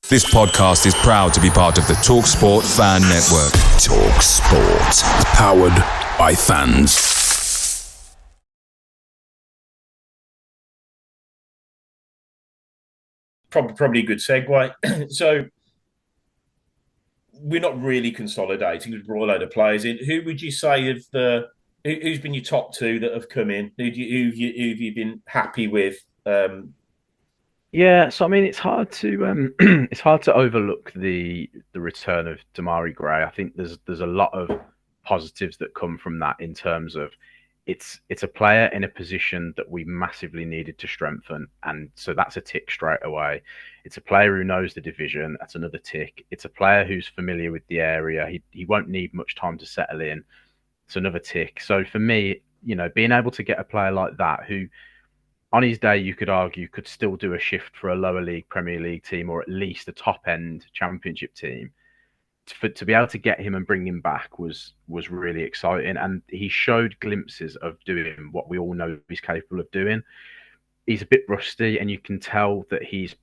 This podcast is proud to be part of the TalkSport Fan Network. TalkSport. Powered by fans. Probably a good segue. So we're not really consolidating. We've brought a load of players in. Who would you say who's been your top two that have come in? Who've you been happy with? Yeah, so I mean, it's hard to it's hard to overlook the return of Damari Gray. I think there's a lot of positives that come from that in terms of it's a player in a position that we massively needed to strengthen, and so that's a tick straight away. It's a player who knows the division. That's another tick. It's a player who's familiar with the area. He won't need much time to settle in. It's another tick. So for me, being able to get a player like that who on his day, you could argue, could still do a shift for a lower league Premier League team or at least a top end Championship team. To be able to get him and bring him back was really exciting, and he showed glimpses of doing what we all know he's capable of doing. He's a bit rusty, and you can tell that he's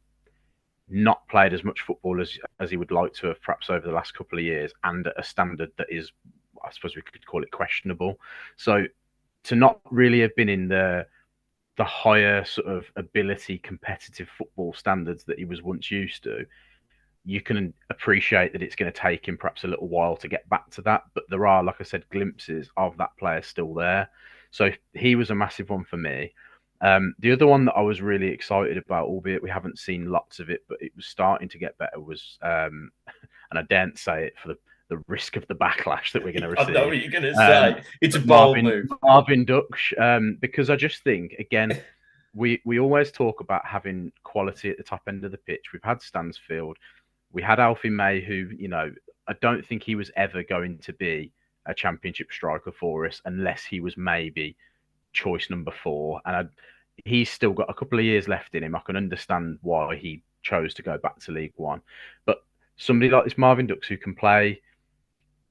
not played as much football as he would like to have, perhaps over the last couple of years, and at a standard that is, I suppose we could call it, questionable. So to not really have been in the higher sort of ability competitive football standards that he was once used to, you can appreciate that it's going to take him perhaps a little while to get back to that. But there are, like I said, glimpses of that player still there. So he was a massive one for me. The other one that I was really excited about, albeit we haven't seen lots of it, but it was starting to get better, was, and I daren't say it for the risk of the backlash that we're going to receive. I know what you're going to say. It's a bold move. Marvin Duksh, because I just think, again, we always talk about having quality at the top end of the pitch. We've had Stansfield. We had Alfie May, who, I don't think he was ever going to be a Championship striker for us unless he was maybe choice number 4. And he's still got a couple of years left in him. I can understand why he chose to go back to League One. But somebody like this Marvin Duksh, who can play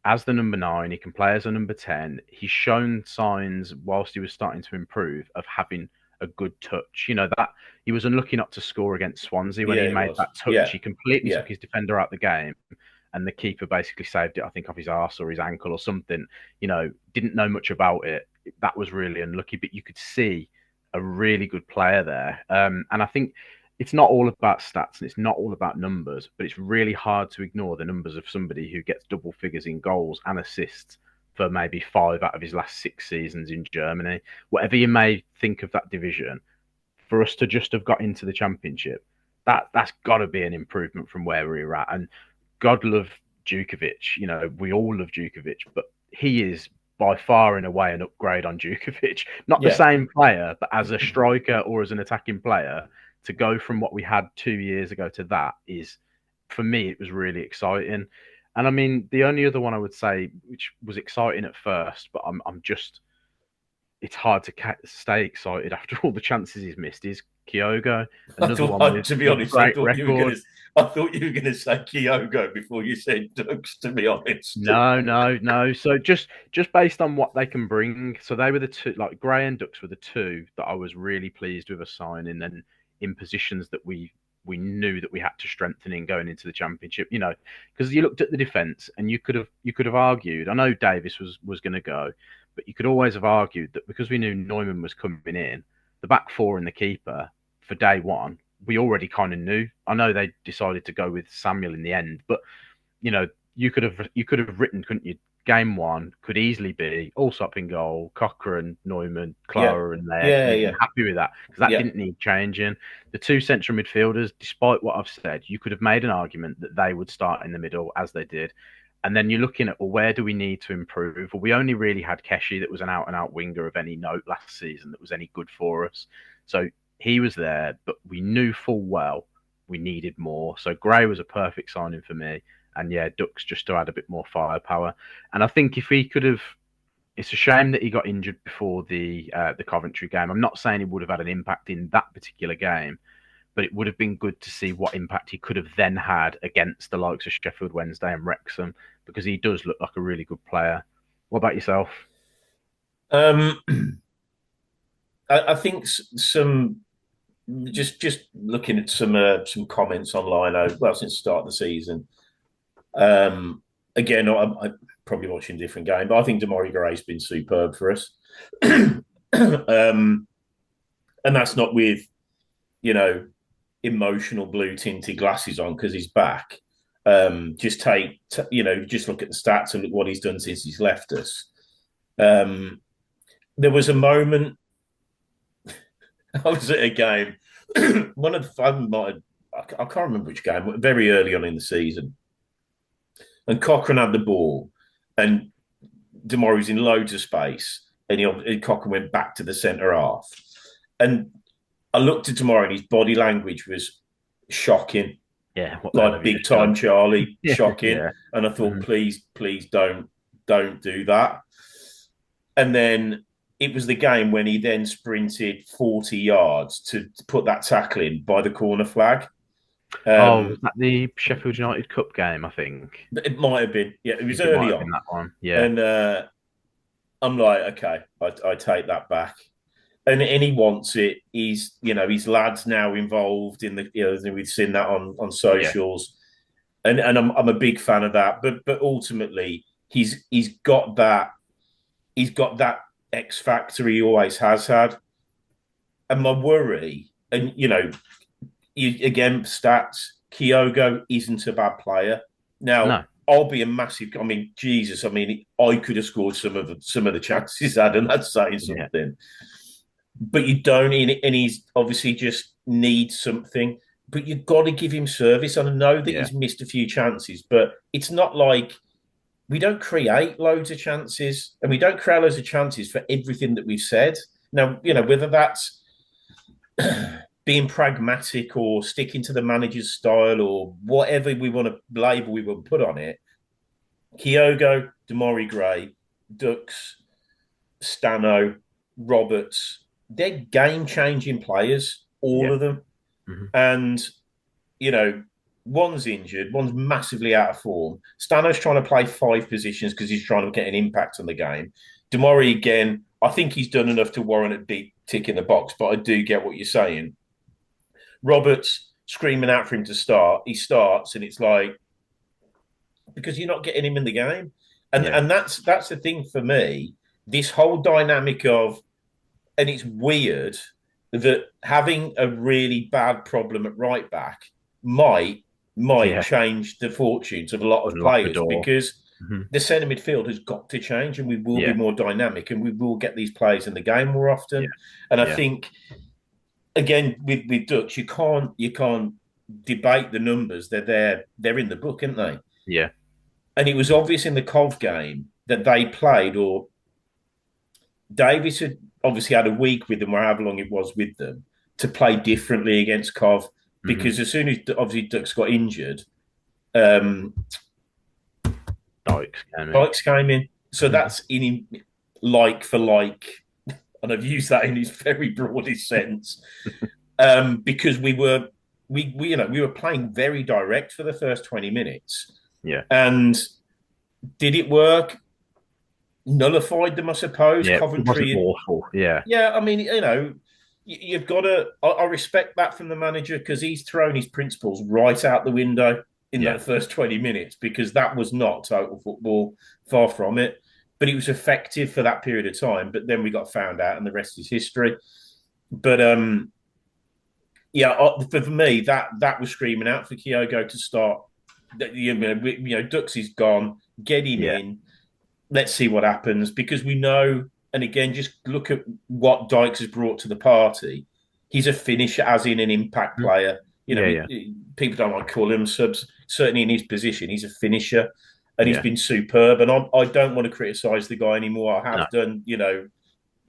as the number 9, he can play as a number 10. He's shown signs, whilst he was starting to improve, of having a good touch. That he was unlucky not to score against Swansea when he made that touch. Yeah. He completely took his defender out the game, and the keeper basically saved it, I think, off his arse or his ankle or something. Didn't know much about it. That was really unlucky, but you could see a really good player there. And I think it's not all about stats and it's not all about numbers, but it's really hard to ignore the numbers of somebody who gets double figures in goals and assists for maybe 5 out of his last 6 seasons in Germany. Whatever you may think of that division, for us to just have got into the Championship, that's got to be an improvement from where we were at. And God love Djukovic. We all love Djukovic, but he is by far and away an upgrade on Djukovic. Not the same player, but as a striker or as an attacking player, to go from what we had 2 years ago to that is, for me, it was really exciting. And I mean, the only other one I would say, which was exciting at first, but it's hard to stay excited after all the chances he's missed, is Kyogo. To be honest, I thought you were going to say Kyogo before you said Dukes, to be honest. No. So just based on what they can bring. So they were the two, like Gray and Dukes were the two that I was really pleased with a signing, and in positions that we knew that we had to strengthen in going into the Championship, because you looked at the defence and you could have argued, I know Davies was going to go, but you could always have argued that because we knew Neumann was coming in, the back 4 and the keeper for day one, we already kind of knew. I know they decided to go with Samuel in the end, but you could have written, couldn't you? Game 1 could easily be Allsop in goal, Cochrane, Neumann, Clara, and there. Yeah. Happy with that, because that didn't need changing. The 2 central midfielders, despite what I've said, you could have made an argument that they would start in the middle as they did. And then you're looking at, well, where do we need to improve? Well, we only really had Keshi, that was an out-and-out winger of any note last season, that was any good for us. So he was there, but we knew full well we needed more. So Gray was a perfect signing for me. And Dukes just to add a bit more firepower. And I think if he could have, it's a shame that he got injured before the Coventry game. I'm not saying he would have had an impact in that particular game, but it would have been good to see what impact he could have then had against the likes of Sheffield Wednesday and Wrexham, because he does look like a really good player. What about yourself? I think some just looking at some comments online. Well, since the start of the season. Again, I'm probably watching a different game, but I think Demarai Gray's been superb for us. And that's not with emotional blue tinted glasses on because he's back. Just just look at the stats and look what he's done since he's left us. There was a moment I was at a game. One of the, I can't remember which game. Very early on in the season, and Cochrane had the ball, and Demarai was in loads of space, and Cochrane went back to the centre half, and I looked at Demarai, and his body language was shocking. Yeah, like big time Charlie, shocking. Yeah. And I thought, please don't do that. And then it was the game when he then sprinted 40 yards to put that tackle in by the corner flag. Was that the Sheffield United Cup game? I think it might have been. Yeah, it was early on. That one. Yeah, and I'm like, okay, I take that back. And he wants it. His lads now involved in the. We've seen that on socials, and I'm a big fan of that. But ultimately, he's got that X factor he always has had. And my worry, and again, stats. Kyogo isn't a bad player. Now, no. I'll be a massive. I mean, Jesus. I mean, I could have scored some of the chances he's had, and that's saying something. Yeah. But you don't, and he's obviously just needs something. But you've got to give him service. And I know that he's missed a few chances, but it's not like we don't create loads of chances, and we don't create loads of chances for everything that we've said. Now, whether that's being pragmatic or sticking to the manager's style or whatever we want to label, we want to put on it. Kyogo, Demarai Gray, Dux, Stano, Roberts. They're game-changing players, all of them. Mm-hmm. And, one's injured, one's massively out of form. Stano's trying to play 5 positions because he's trying to get an impact on the game. Demarai, again, I think he's done enough to warrant a big tick in the box, but I do get what you're saying. Roberts screaming out for him to start. He starts, and it's like, because you're not getting him in the game. And that's the thing for me, this whole dynamic of, and it's weird that having a really bad problem at right back might change the fortunes of a lot of players because the centre midfield has got to change, and we will be more dynamic, and we will get these players in the game more often. And I think, again, with Dutch, you can't debate the numbers. They're in the book, aren't they? Yeah. And it was obvious in the Cov game that they played, or Davies had obviously had a week with them, or however long it was with them, to play differently against Cov, because as soon as obviously Dux got injured, Dykes came in. So that's in like for like, and I've used that in his very broadest sense, because we were playing very direct for the first 20 minutes. Yeah. And did it work? Nullified them, I suppose. Yeah, Coventry. It wasn't awful. Yeah. Yeah, I mean, you've got to. I respect that from the manager, because he's thrown his principles right out the window in that first 20 minutes, because that was not total football, far from it. But it was effective for that period of time. But then we got found out, and the rest is history. But for me, that was screaming out for Kyogo to start. Dux is gone. Get him in. Let's see what happens, because we know, and again, just look at what Dykes has brought to the party. He's a finisher, as in an impact player. People don't like to call him subs. Certainly in his position, he's a finisher, and he's been superb. And I don't want to criticise the guy anymore. I have done,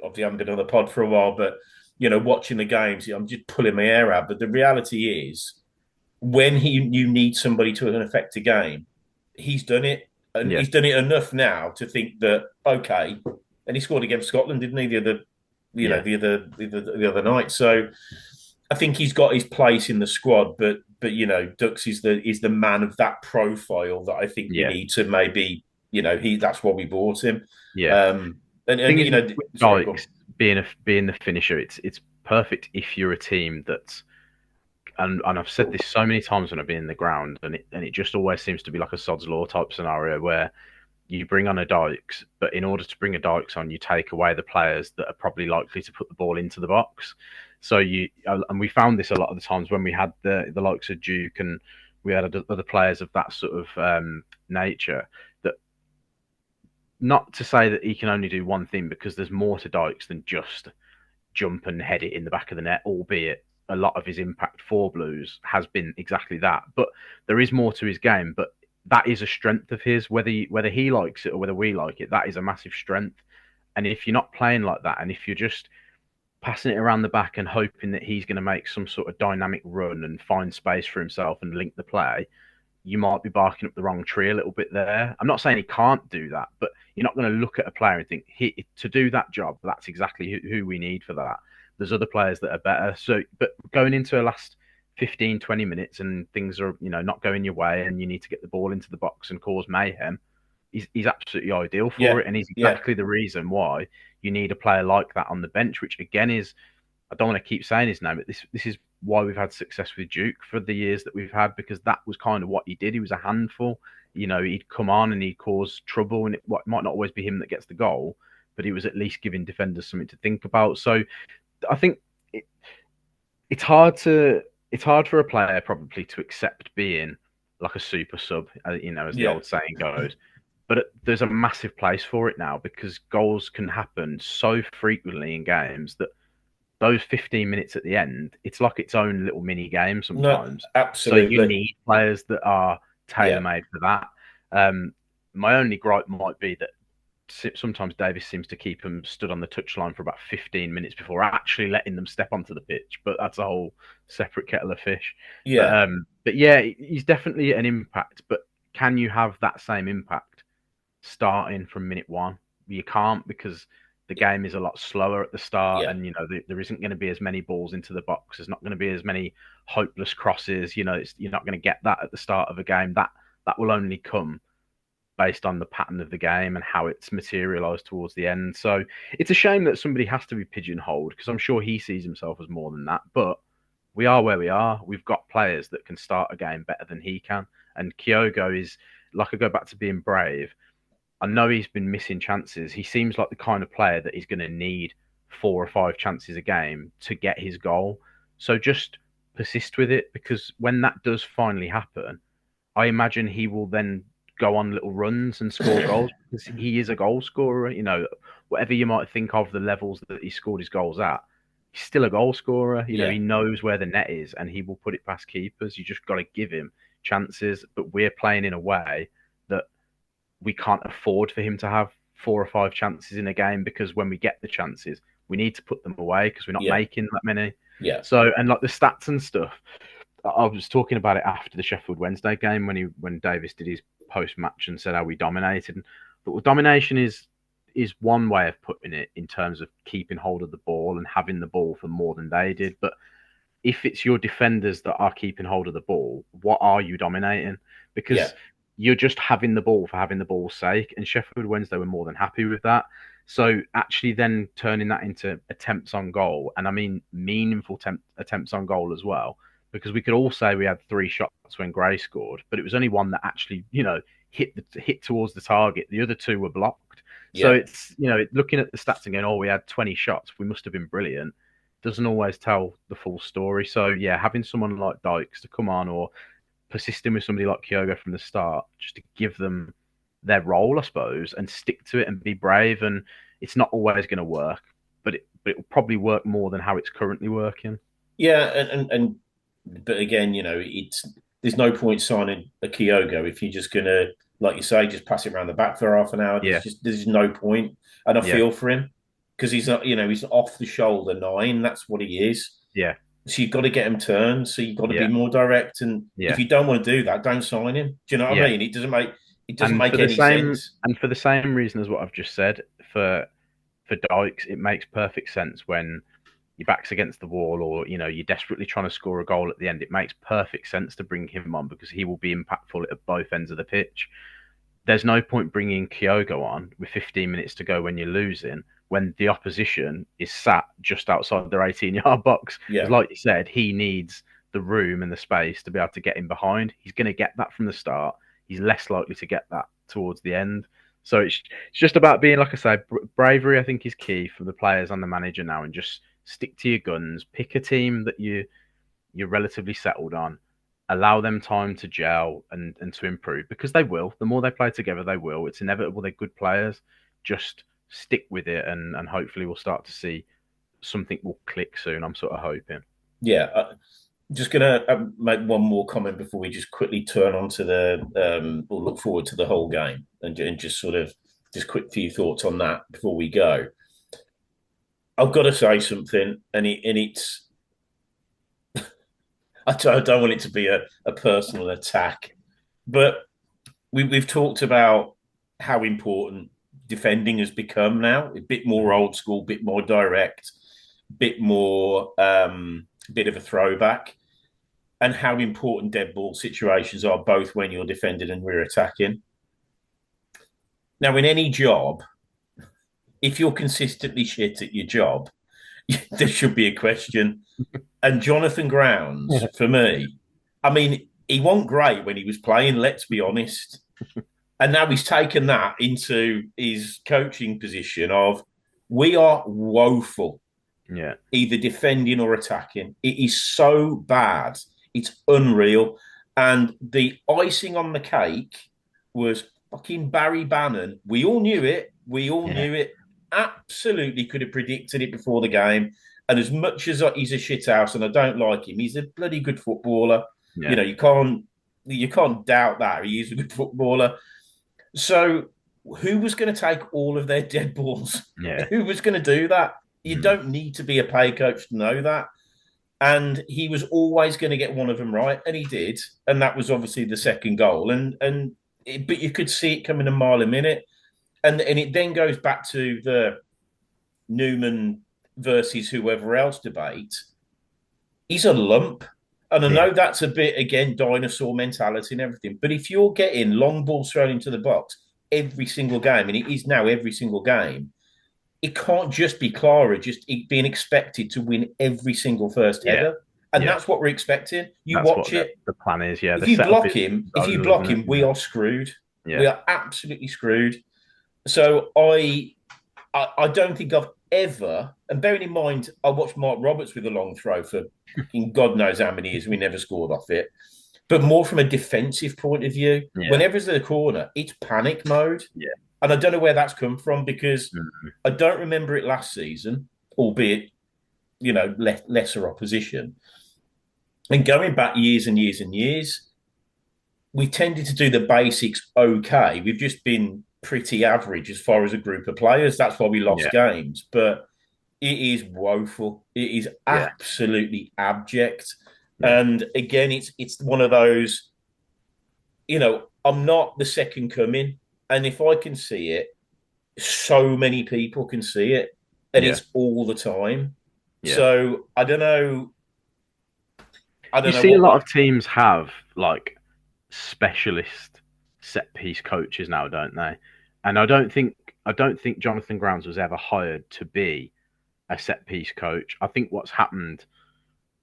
obviously I haven't been on the pod for a while, but, watching the games, I'm just pulling my hair out. But the reality is, when you need somebody to affect a game, he's done it. And he's done it enough now to think that, okay, and he scored against Scotland, didn't he? The other night. So I think he's got his place in the squad, but Dux is the man of that profile that I think we need to maybe, that's why we bought him. Yeah. Dykes, being the finisher, it's perfect if you're a team that's, and I've said this so many times when I've been in the ground, and it just always seems to be like a sod's law type scenario where you bring on a Dykes, but in order to bring a Dykes on, you take away the players that are probably likely to put the ball into the box. So and we found this a lot of the times when we had the likes of Duke and we had other players of that sort of nature. That, not to say that he can only do one thing, because there's more to Dykes than just jump and head it in the back of the net, albeit a lot of his impact for Blues has been exactly that. But there is more to his game, but that is a strength of his, whether he likes it or whether we like it, that is a massive strength. And if you're not playing like that, and if you're just passing it around the back and hoping that he's going to make some sort of dynamic run and find space for himself and link the play, you might be barking up the wrong tree a little bit there. I'm not saying he can't do that, but you're not going to look at a player and think, to do that job, that's exactly who we need for that. There's other players that are better. So, but going into a last 15, 20 minutes and things are, not going your way and you need to get the ball into the box and cause mayhem, he's absolutely ideal for it. And he's exactly the reason why you need a player like that on the bench, which again is, I don't want to keep saying his name, but this is why we've had success with Duke for the years that we've had, because that was kind of what he did. He was a handful. He'd come on and he'd cause trouble, and it might not always be him that gets the goal, but he was at least giving defenders something to think about. So I think it's hard for a player probably to accept being like a super sub, as the old saying goes. But there's a massive place for it now, because goals can happen so frequently in games that those 15 minutes at the end, it's like its own little mini game sometimes. No, absolutely. So you need players that are tailor-made for that. My only gripe might be that sometimes Davies seems to keep them stood on the touchline for about 15 minutes before actually letting them step onto the pitch. But that's a whole separate kettle of fish. Yeah. But yeah, he's definitely an impact. But can you have that same impact starting from minute one? You can't, because the game is a lot slower at the start, and there isn't going to be as many balls into the box. There's not going to be as many hopeless crosses. You're not going to get that at the start of a game. That will only come based on the pattern of the game and how it's materialised towards the end. So it's a shame that somebody has to be pigeonholed, because I'm sure he sees himself as more than that. But we are where we are. We've got players that can start a game better than he can. And Kyogo is, like, I go back to being brave. I know he's been missing chances. He seems like the kind of player that is going to need 4 or 5 chances a game to get his goal. So just persist with it, because when that does finally happen, I imagine he will then go on little runs and score goals, because he is a goal scorer. Whatever you might think of the levels that he scored his goals at, he's still a goal scorer. He knows where the net is and he will put it past keepers. You just got to give him chances. But we're playing in a way that we can't afford for him to have 4 or 5 chances in a game, because when we get the chances, we need to put them away, because we're not making that many. Yeah. So, and like the stats and stuff, I was talking about it after the Sheffield Wednesday game when Davies did his post match and said how we dominated. But domination is one way of putting it, in terms of keeping hold of the ball and having the ball for more than they did. But if it's your defenders that are keeping hold of the ball, what are you dominating? Because you're just having the ball for having the ball's sake. And Sheffield Wednesday were more than happy with that. So actually then turning that into attempts on goal, and I mean meaningful attempts on goal as well, because we could all say we had 3 shots when Gray scored, but it was only one that actually, hit towards the target. The other 2 were blocked. Yeah. So it's, looking at the stats and going, we had 20 shots, we must have been brilliant, doesn't always tell the full story. So yeah, having someone like Dykes to come on, or persisting with somebody like Kyogo from the start, just to give them their role, I suppose, and stick to it and be brave. And it's not always going to work, but it will probably work more than how it's currently working. Yeah, but again, there's no point signing a Kyogo if you're just going to, like you say, just pass it around the back for half an hour. There's no point. And I feel for him, because he's not, he's off the shoulder 9. That's what he is. Yeah. So you've got to get him turned. So you've got to be more direct. And if you don't want to do that, don't sign him. Do you know what I mean? It doesn't make any sense. And for the same reason as what I've just said, for Dykes, it makes perfect sense when your back's against the wall, or you're desperately trying to score a goal at the end. It makes perfect sense to bring him on, because he will be impactful at both ends of the pitch. there's no point bringing Kyogo on with 15 minutes to go when you're losing, when the opposition is sat just outside their 18-yard box. Because, like you said, he needs the room and the space to be able to get in behind. He's going to get that from the start. He's less likely to get that towards the end. So it's just about being, like I say, bravery, I think, is key for the players and the manager now, and just stick to your guns. Pick a team that you're relatively settled on. Allow them time to gel and to improve, because they will. The more they play together, they will. It's inevitable. They're good players. Just stick with it, and hopefully we'll start to see something will click soon. I'm sort of hoping. Yeah. Just going to make one more comment before we just quickly turn on to or look forward to the whole game, and just sort of just quick few thoughts on that before we go. I've got to say something, and it's I don't want it to be a personal attack, but we've talked about how important defending has become now. A bit more old school, a bit more direct, bit more bit of a throwback, and how important dead ball situations are, both when you're defending and we're attacking. Now, in any job, if you're consistently shit at your job, there should be a question. And Jonathan Grounds, for me, I mean, he wasn't great when he was playing, let's be honest. And now he's taken that into his coaching position of, we are woeful. Yeah. Either defending or attacking. It is so bad. It's unreal. And the icing on the cake was fucking Barry Bannon. We all knew it. We all knew it. Absolutely could have predicted it before the game. And as much as he's a shithouse and I don't like him, he's a bloody good footballer. Yeah. You know, you can't doubt that. He is a good footballer. So who was going to take all of their dead balls? Yeah. Who was going to do that? You don't need to be a play coach to know that. And he was always going to get one of them right, and he did. And that was obviously the second goal. But you could see it coming a mile a minute. And it then goes back to the Newman versus whoever else debate. He's a lump. And I know that's a bit, again, dinosaur mentality and everything. But if you're getting long balls thrown into the box every single game, and it is now every single game, it can't just be Clara just being expected to win every single first header. And that's what we're expecting. That's watch it. The plan is, If you block him, we are screwed. Yeah. We are absolutely screwed. So I don't think I've ever, and bearing in mind, I watched Mark Roberts with a long throw for God knows how many years, we never scored off it. But more from a defensive point of view, whenever it's a corner, it's panic mode. Yeah. And I don't know where that's come from, because I don't remember it last season, albeit, lesser opposition. And going back years and years and years, we tended to do the basics okay. We've just been pretty average as far as a group of players. That's why we lost games. But it is woeful. It is absolutely abject. Yeah. And again, it's one of those, I'm not the second coming. And if I can see it, so many people can see it. And it's all the time. Yeah. So I don't know. You see a lot of teams have like specialist set piece coaches now, don't they? And I don't think Jonathan Grounds was ever hired to be a set piece coach. I think what's happened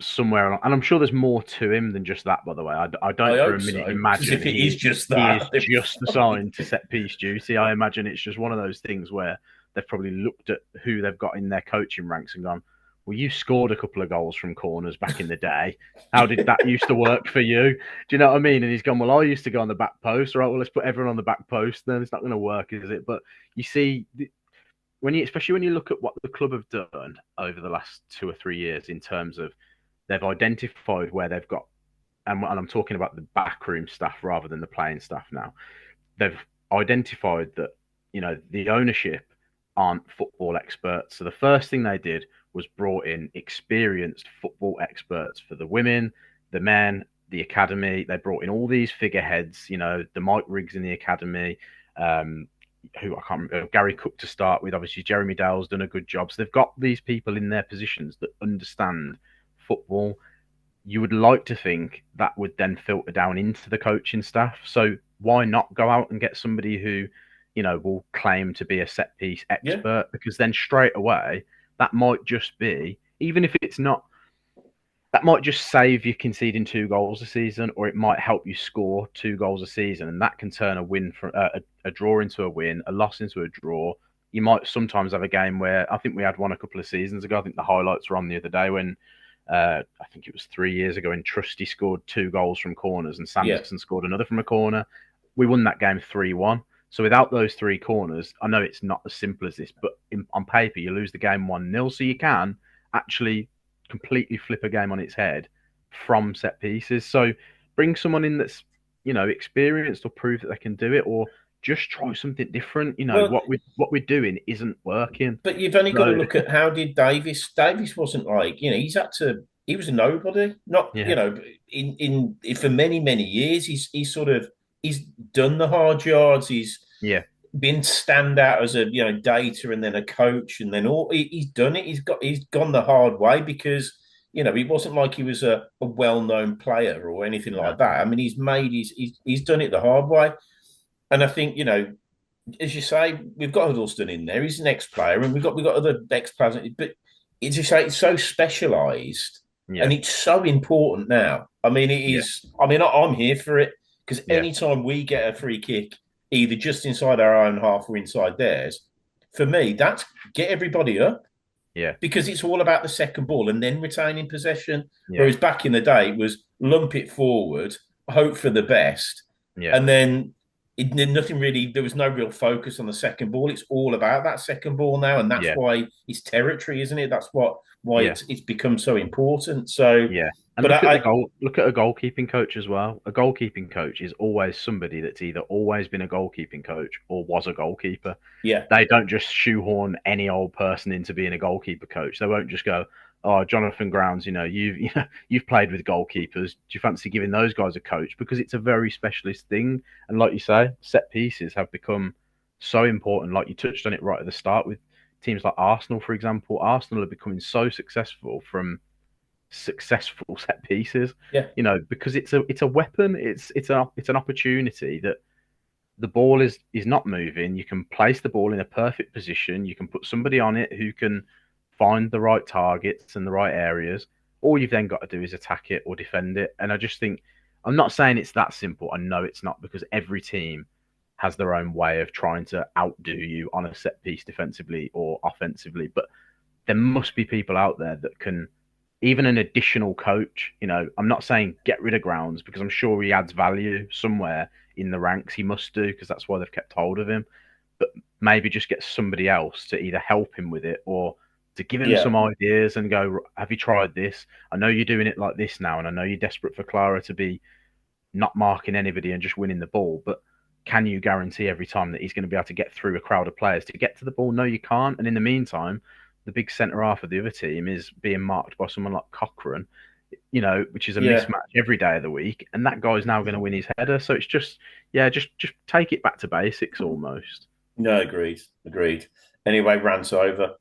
somewhere along, and I'm sure there's more to him than just that, by the way. I don't for a minute imagine if he is just that. He is just assigned to set piece duty. I imagine it's just one of those things where they've probably looked at who they've got in their coaching ranks and gone, well, you scored a couple of goals from corners back in the day. How did that used to work for you? Do you know what I mean? And he's gone, well, I used to go on the back post. Right, well, let's put everyone on the back post. Then it's not going to work, is it? But you see, especially when you look at what the club have done over the last 2 or 3 years in terms of they've identified where they've got, and I'm talking about the backroom staff rather than the playing staff now. They've identified that, the ownership aren't football experts. So the first thing they did was brought in experienced football experts for the women, the men, the academy. They brought in all these figureheads, the Mike Riggs in the academy, who I can't remember, Gary Cook to start with. Obviously, Jeremy Dale's done a good job. So they've got these people in their positions that understand football. You would like to think that would then filter down into the coaching staff. So why not go out and get somebody who, will claim to be a set piece expert? Because then straight away, that might just be, even if it's not, that might just save you conceding 2 goals a season, or it might help you score 2 goals a season, and that can turn a win from a draw into a win, a loss into a draw. You might sometimes have a game where I think we had one a couple of seasons ago. I think the highlights were on the other day when I think it was 3 years ago, and Trusty scored 2 goals from corners and Sanderson scored another from a corner. We won that game 3-1. So without those 3 corners, I know it's not as simple as this, but on paper you lose the game 1-0. So you can actually completely flip a game on its head from set pieces. So bring someone in that's experienced, or prove that they can do it, or just try something different. What we're doing isn't working. But you've only got to look at how did Davies. Davies wasn't like he was a nobody. Not in for many years. He's done the hard yards. He's been stand out as a data and then a coach, and then he's done it. He's gone the hard way because it wasn't like he was a well-known player or anything like that. I mean, he's done it the hard way, and I think as you say, we've got Huddleston in there. He's an ex-player, and we've got other ex-players. But as you say, it's so specialised, and it's so important now. I mean, it is. I mean, I'm here for it because anytime we get a free kick, either just inside our own half or inside theirs, for me, that's get everybody up. Yeah. Because it's all about the second ball and then retaining possession. Yeah. Whereas back in the day, it was lump it forward, hope for the best. Yeah. And then there was no real focus on the second ball. It's all about that second ball now. And that's why it's territory, isn't it? That's why it's become so important. So, yeah. And look at a goalkeeping coach as well. A goalkeeping coach is always somebody that's either always been a goalkeeping coach or was a goalkeeper. Yeah. They don't just shoehorn any old person into being a goalkeeper coach. They won't just go, "Oh, Jonathan Grounds, you've played with goalkeepers. Do you fancy giving those guys a coach?" Because it's a very specialist thing. And like you say, set pieces have become so important. Like you touched on it right at the start with teams like Arsenal, for example. Arsenal are becoming so successful from successful set pieces. Yeah. Because it's a weapon. It's an opportunity that the ball is not moving. You can place the ball in a perfect position. You can put somebody on it who can find the right targets and the right areas. All you've then got to do is attack it or defend it. And I just think, I'm not saying it's that simple. I know it's not, because every team has their own way of trying to outdo you on a set piece defensively or offensively. But there must be people out there that can, even an additional coach, I'm not saying get rid of Grounds, because I'm sure he adds value somewhere in the ranks. He must do, because that's why they've kept hold of him. But maybe just get somebody else to either help him with it or to give him some ideas and go, have you tried this? I know you're doing it like this now, and I know you're desperate for Clara to be not marking anybody and just winning the ball, but can you guarantee every time that he's going to be able to get through a crowd of players to get to the ball? No, you can't. And in the meantime, the big centre half of the other team is being marked by someone like Cochrane, which is a mismatch every day of the week. And that guy's now going to win his header. So it's just take it back to basics almost. No, agreed. Anyway, rant's over.